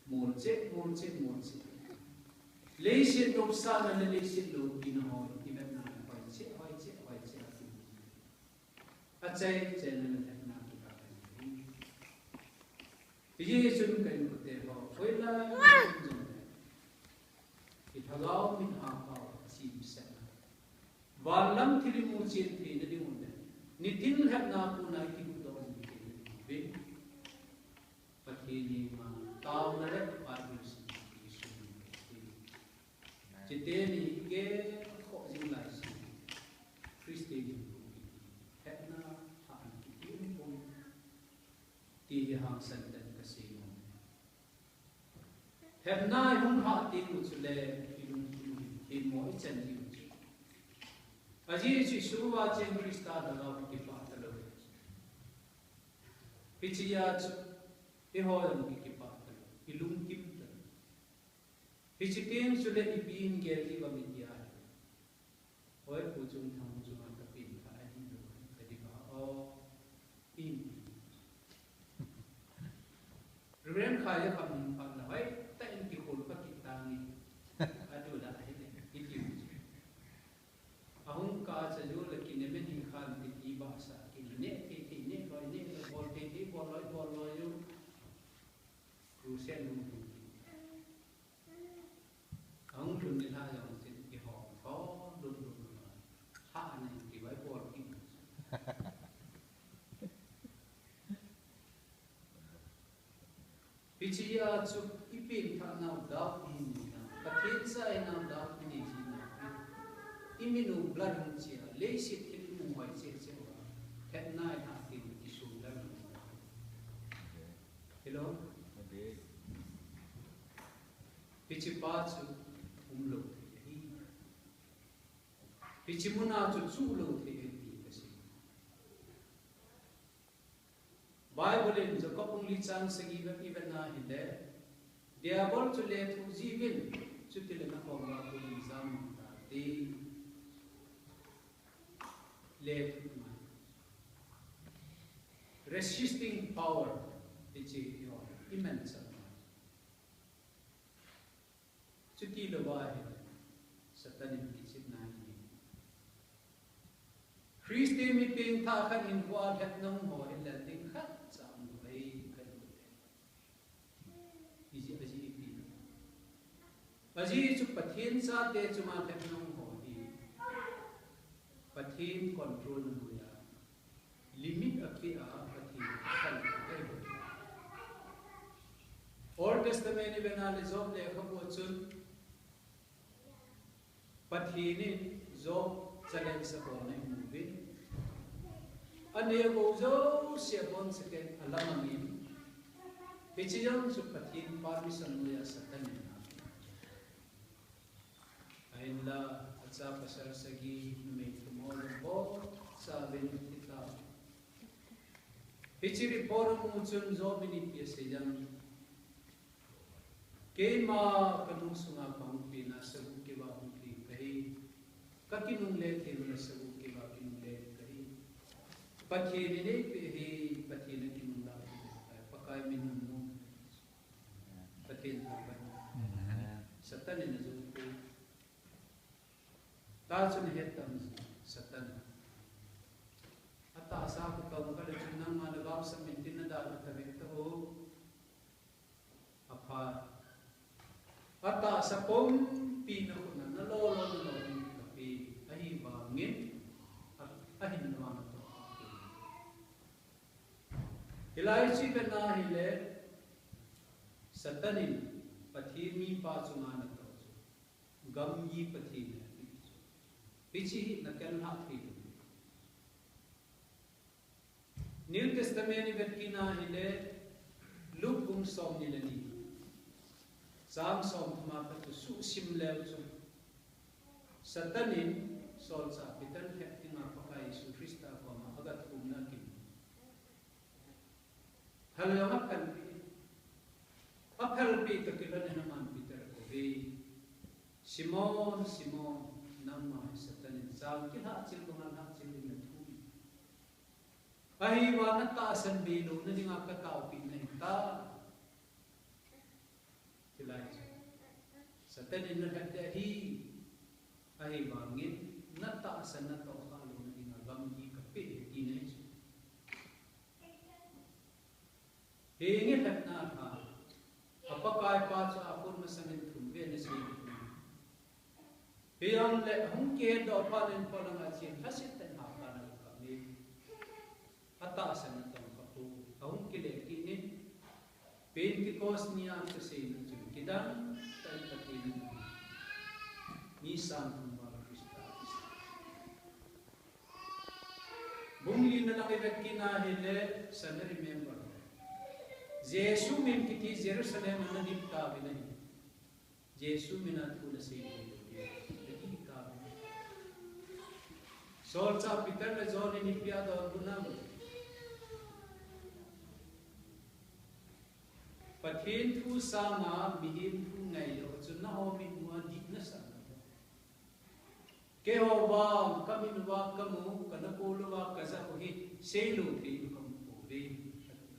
mol che lấy xin lục sa là lấy xin lục in hồi thì bên nào hỏi che à che che là thế nào thì cả cái gì chúng cái một đề họ với là thì thằng lão mình học họ chìm sẽ và lắm thì đi mua chuyện thì nó đi mua đấy ni tin hết nào cũng này thì cũng đâu vì và thì ni mà tao nó đấy và chỉ tên ni cái khó gì lại Christian hết na hạn cái tiếng phong thì hàng sân tận cái gì hết na không họ tin một số lệ thì mỗi chân gì Aji Shishruva Chen Krista Dalav Kipatalo. Pichiyach Ihoyan Kipatalo. Ilum Kipta. Pichitin Sule Ipin Gerti Vamidia. Oi Pujung Tamujuma Kapin Kain Kadiva O In. Ruben Kaya Kamin Panawai, Tain Kikul Pakitani. Adula ahun ka chalu lekin men hi khan ti ba sa ki ne bol ti bol loi yu crucial nu ahun lun ni ha jong tin ki ho tho lun ha ne ki bai bol ki pichia chu ipin tha na da in ka thin sa na da ni iminu blood chia lấy xịt thì mu hoài chia wa thế này hạ tiền thì xuống đó hello pichipa chu lo thì pichimuna chu lo thì cái gì Bible in the couple li chang sagi ba even na hinde diabol chu le thu jivin chu til na ko ma ko exam ti resisting power which is immense. Chuti lawai satanim kisit na ni. Christi meeting tha khan in wa het nong ho in la ding khat cham bai kan iji pi. Aji chu pathin sa te chuma het nong ho hi. Pathin control nuya limit akhi a pathin kan kai Old Testament benale job le khabo chun pathin job challenge sa ko nai movie ane go jo se bon second alamin pichiyam su pathin permission nuya satan ainla sa pasar sagi may tumulong po sa benefita. Pichiri poro muchun zo benefit sejam. Kema kanung sunga pangpi na sabu kiwa pangpi kahi. Kakinung le na sabu kiwa kinung le kahi. Pathi ne pehi pathi na kinung la pakai minum mo. Pathi na satan na zo Tachun hetam satan. Ata asa ko kaum kala chunang managaw sa mintin na dapat tabit ho. Apa. Ata sa pom pino na nalolo kapi ahi bangin at ahin naman to. Hilay si na hile satanin pathimi pa chumana to. Gamyi pathimi. Pichi na ken hathi. New Testament verkina hile lukum som nilani. Sam som mata tu su sim lew su. Satanin sol sa pitan hekting apakai su Krista ko ma agat kumna kim. Halamak kan pi. Apel pi takilan naman Peter ko be Simon nama satanin sam kita acil dengan acil dengan tu. Ahi wana ta asan belo na dinga ka tao pin na ita. Satan in hati hi ai bangin nata sana to kalu na ingagam di kape dinay. Hingi hatna ha apakai pa sa apun masanin tumbe na siya. Hiyang le hung ke do panin palang asin hasit ten hapa na kami atasan na tong kapu hung kile kinin Pentecost niya ang kasi ng kidang tayo patin nisan ng mga Kristas. Bumili na lang ibat kinahile sa na-remember. Jesu min kiti Jerusalem na nagiptabi na niya. Jesu min at kuna sa iyo. Nagiptabi na. Sol sa Peter na John inipiyado ang bunang. Pathin thu sama mihin thu ngai lo chu na ho mi mua dik na sa ke ho wa kamin wa kamu kana ko lo wa ka sa hi se lo thi kam ko re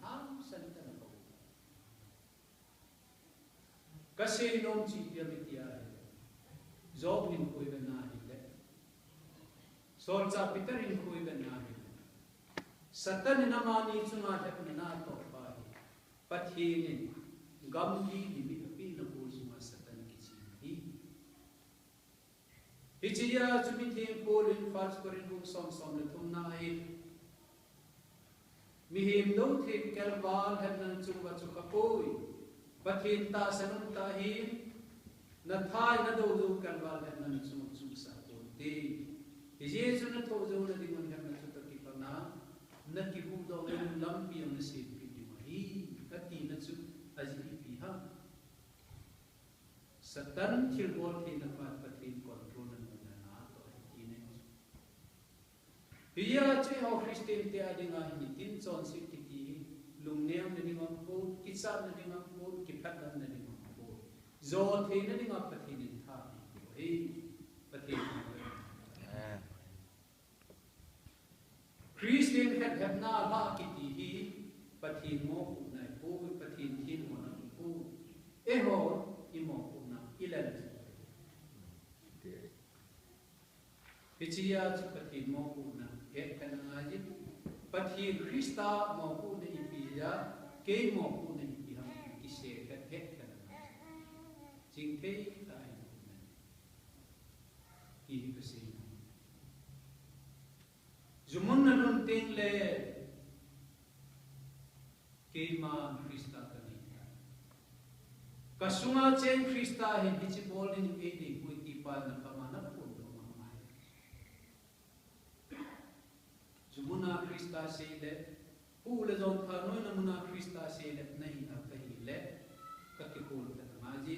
ham san ta na ko ka se nom chi pya mi tia job hin koi ba na hi le sol cha Peter hin koi ba na hi satan na ma ni chu ma ta na to pa Pathin gamdi limi api na pusuma satan kichi hichiya chumithim polin fals korin bung som na thumna ai mihim do thik kelwal hanan chungwa chukapoi Pathin ta sanum ta hi na thai na do do kelwal hanan chung sa ko te hije chuna tho jo na dingon hanan chutaki pana na ki hu do lampi ang si kati na chu aji piha satan thilbol thi na Pathin control na na to ine hiya che ho Christian te adinga ni tin chon si ti lungneam na dingam po kisam na dingam po kiphat na dingam po zo the na dingam Pathin in tha hi Pathin Christian have na la kiti hi Pathin mo Pathin thin mo na po eho imo po na ilan hichiya Pathin mo po na et ka na nga Pathin Krista mo po na ipiya kay mo po na ipihang isye et ka na nga jingpay tayo na kihi kasi zumun na lunting le Kema Krista kanita. Kasunga chen Krista hin hichibolin edi kuitipa na kamanap po do mamay. Jumuna Krista sele pula zon thanoy na muna Krista sele nahi na kahile kakikul ka namaji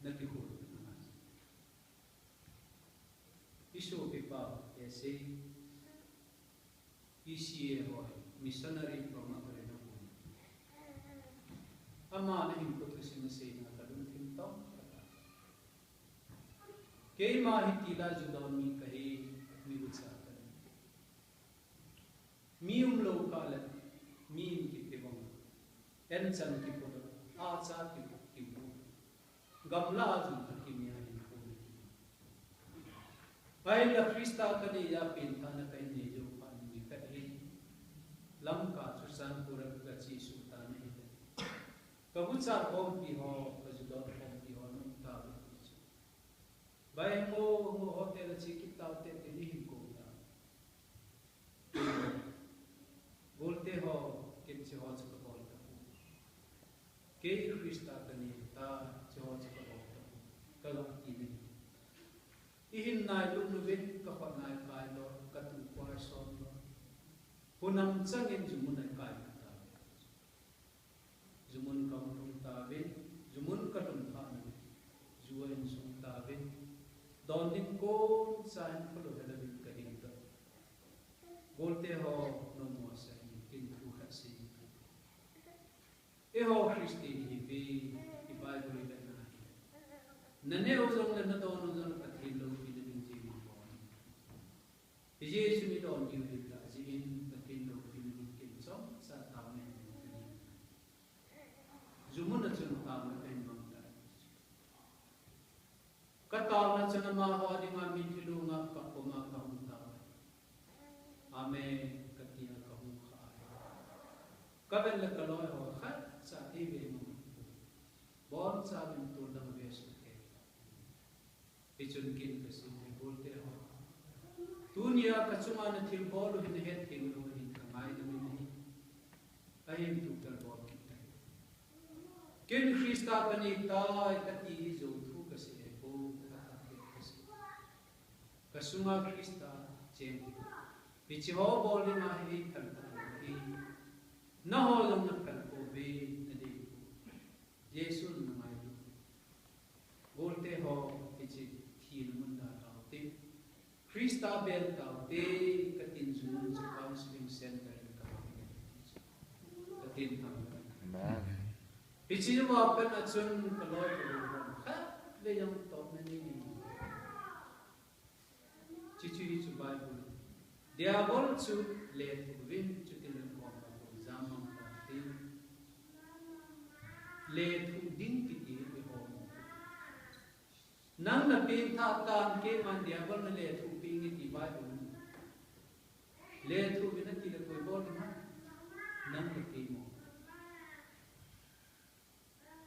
nakikul ka namaji. Isu pipa ese isiye hoy missionary from ama na himpo kasi na say na kalun timtaw kay mahitila judaw mi kahi mi utsakan mi umlo kalat mi kitibong en chan kipo a cha kipo gamla ju kimya hin ko ay la Krista kani ya pinta na kay ni jo pan mi kahi lam ka chusan pura ka chi sultan Kabutsar hom pi ho kajudon hom pi ho nung tabi kuchu. Bayan mo hotel at sikit tao te tinihin ko na. Bolte ho kim si ho sa kabolta po. Kay Krista kanil ta si ho sa kabolta po. Kalang tinin. Ihin na lumnubin kapag na kailo katukwar son lo. Hunam tsangin jumunay kailo. Zumun kaung tabin, zumun katung thamin, zuan sung tabin, donin ko saan palo halabit kadito. Bolte ho nomo sa kintu kasi. Eho Christi hibi ibay na na. Nane ozong na dono zong pathilo pinading jima ko. Jesu mi don yu la jin pathilo pinading kinso sa tamen. Zumun at sunod tama kayo mga tayo. Katal na chanama ho di nga mitilu nga kapoma kahunta. Ame katia kahunka. Kabel la kaloy ho khat sa ibe mo. Bon sa bin tur dang besu ke. Ichun kin kasi bolte ho. Dunia kacuma na til bolu hin het hin lo hin kamai na min. Ayem tu kal bol kita. Ken Krista pani ta kati zo thu kasi ko kasi. Kasunga Krista jem. Bichi ho bol ni ma hi kal hi. Na ho long na kal ko be na de. Yesu na mai. Bolte ho bichi thi mun da ta te. Krista bel ta te katin zun sa counseling center in Kamangin. Katin ta. Amen. Bichi mo apan at sun kaloy ko. Ha le yang top na ni. Chichi chu Bible. Diabol chu le win chu tin ko ko zamang ka tin. Le thu ding kiti be ho. Nang na pin tha tan ke man diabol na le thu ping ti Bible. Le thu bin ti le ko bol ma. Nang na pin mo.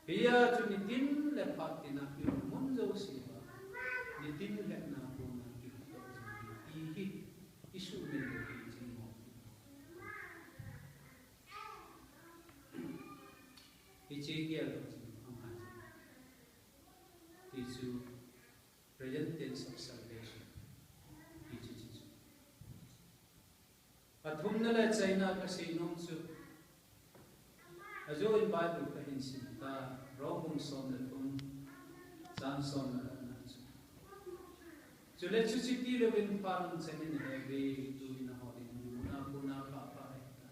Biya chu ni tin le phat tin na pi mon zo si ba. Ni tin le na ko na ki to hi isu ne le ki tin mo. Ichi ke lo am ha. Isu present tense of salvation. Ichi. Athum na la China kasi nong su. Ajo in Bible ka hin sin ta Rome son na thum san son na na chu. So let's just see the win parang senin heavy to in a holding na kuna pa pa ta.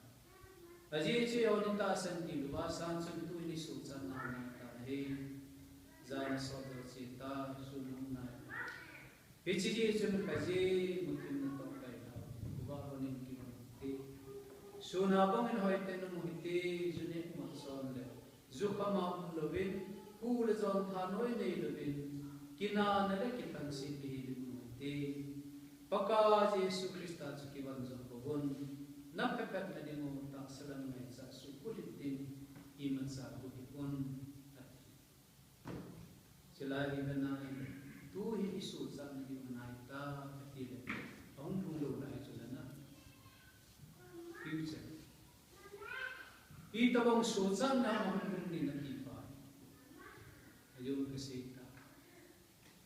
Aji che on ta san ti luwa san sun tu ni su san na na ta he zan so do si ta su nu na. Bichi ji chun ka ji mutin na to kai ta. Kuwa honin ki te. So na bang in hoite no muhite june mo son le. Zukhama lovin hu le zon tha noi nei lovin kina na le kitan si bi te paka Yesu Krista chu ki wan zo ko gon na pepet na dimo ta salam mai sa su kulitin iman sa ku on selai bana tu hi isu sa ni manai ta atile ong lu lo lai chu na future ita bang so san na mon ni na ti pa ayo kasi ta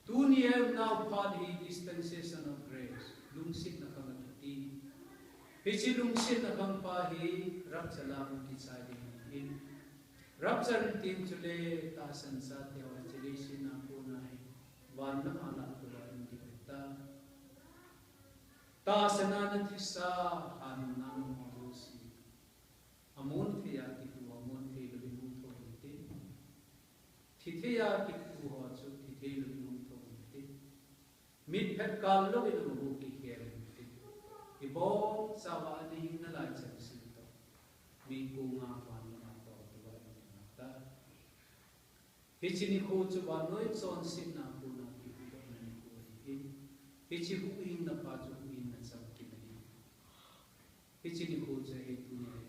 dunia now part hi dispensation of grace lungsit na kamati pichi lungsit na kang pa hi rap salam ki sa din rap sar tin chule ta sansa te wa chile sin na ko na hi wan na ala ko la ni ta ta sanana thisa han na mo si amun thia ki tu amun the lu lu tho te thithia ki tu ho chu thithei lu lu tho te mit phet kal lo in lu ki kher te i bo sawa ni na la chen si to mi ku nga wan na to to wa ni ta hichini ko chu wa noi chon sin na ku na ki to na ni ko hi hichi hu in na pa chu hu in na sam ki ni hichini ko cha he tu ni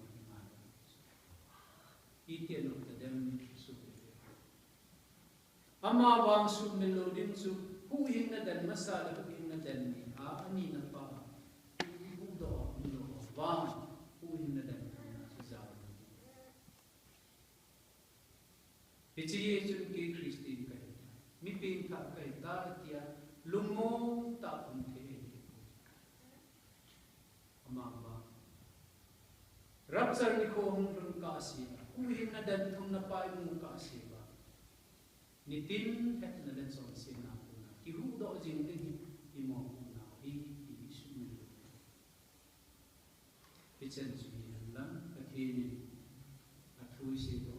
itian of the dem su ama wang su melodin su hu hin na dan masala hu hin na dan ni a ani na pa hu do no wang hu hin na dan su za pichi ye chun ke Christi ka mi pin tha ka ta tia lungo ta um the ama ba rapsar ni ko hung run ka si uhin na dan thum na pai mu ka si ba ni tin het na dan son sin na ku na ki hu do jing ding hi mo ku na hi su ni pichen su ni lan ka ki ni a thu si to